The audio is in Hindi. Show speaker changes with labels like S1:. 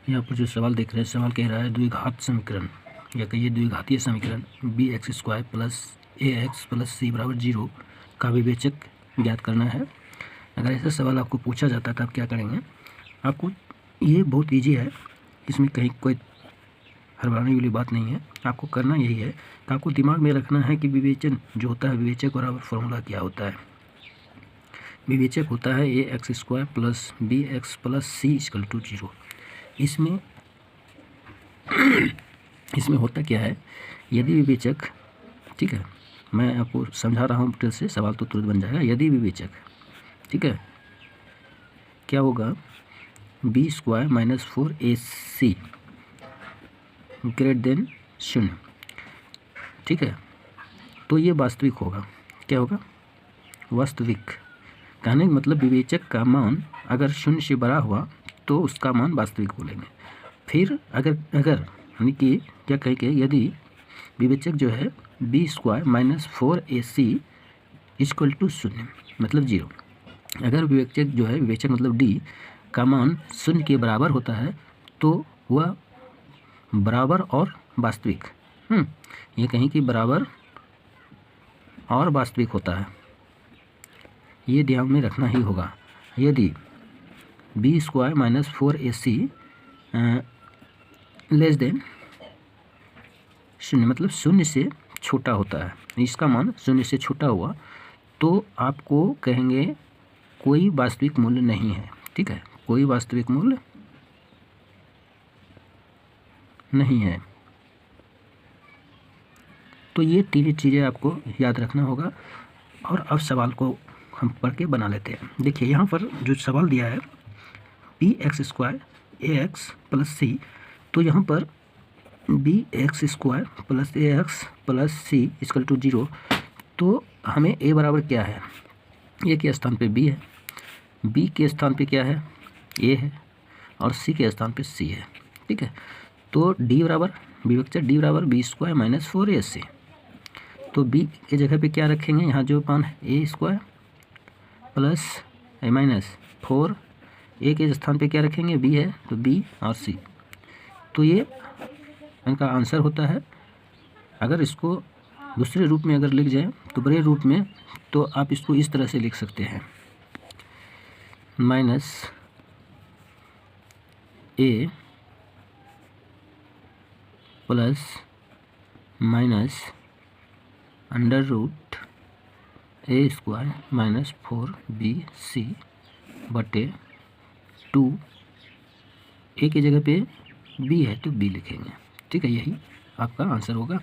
S1: यहाँ पर जो सवाल देख रहे हैं, सवाल कह रहा है द्विघात समीकरण या कहिए द्विघातीय समीकरण bx² plus ax plus c बराबर 0 का विवेचक ज्ञात करना है। अगर ऐसा सवाल आपको पूछा जाता है तो आप क्या करेंगे? आपको ये बहुत ईजी है, इसमें कहीं कोई हड़बड़ाने वाली बात नहीं है। आपको करना यही है कि आपको दिमाग में रखना है कि विवेचन जो होता है, विवेचक बराबर फॉर्मूला क्या होता है। विवेचक होता है ax² plus bx plus c equal to 0। इसमें होता क्या है, यदि विवेचक, ठीक है, मैं आपको समझा रहा हूँ डिटेल से, सवाल तो तुरंत बन जाएगा। यदि विवेचक, ठीक है, क्या होगा, b² minus 4ac greater than 0, ठीक है, तो ये वास्तविक होगा। क्या होगा? वास्तविक। कहने का मतलब विवेचक का मान अगर 0 से बड़ा हुआ तो उसका मान वास्तविक बोलेंगे। फिर अगर यानी कि क्या कहेंगे, यदि विवेचक जो है b² minus 4ac equal to 0 मतलब 0, अगर विवेचक जो है, विवेचक मतलब d का मान 0 के बराबर होता है तो वह बराबर और वास्तविक, ये कहीं कि बराबर और वास्तविक होता है, ये ध्यान में रखना ही होगा। यदि b² minus 4ac less than 0 मतलब 0 से छोटा होता है, इसका मान 0 से छोटा हुआ तो आपको कहेंगे कोई वास्तविक मूल्य नहीं है, ठीक है, कोई वास्तविक मूल्य नहीं है। तो ये तीन चीज़ें आपको याद रखना होगा। और अब सवाल को हम पढ़ के बना लेते हैं। देखिए यहाँ पर जो सवाल दिया है bx² ax प्लस c, तो यहाँ पर bx² plus ax plus c equal to 0, तो हमें a बराबर क्या है, a के स्थान पे b है, b के स्थान पे क्या है, a है, और c के स्थान पे c है, ठीक है। तो d बराबर, विवेचक d बराबर b² माइनस 4ac, तो b के जगह पे क्या रखेंगे, यहाँ जो मान है a² प्लस माइनस 4, a के स्थान पे क्या रखेंगे, b है तो b और c, तो ये इनका आंसर होता है। अगर इसको दूसरे रूप में अगर लिख जाए तो बड़े रूप में, तो आप इसको इस तरह से लिख सकते हैं, minus a plus minus under root a² minus 4bc बटे 2, a की जगह पे b है तो b लिखेंगे, ठीक है, यही आपका आंसर होगा।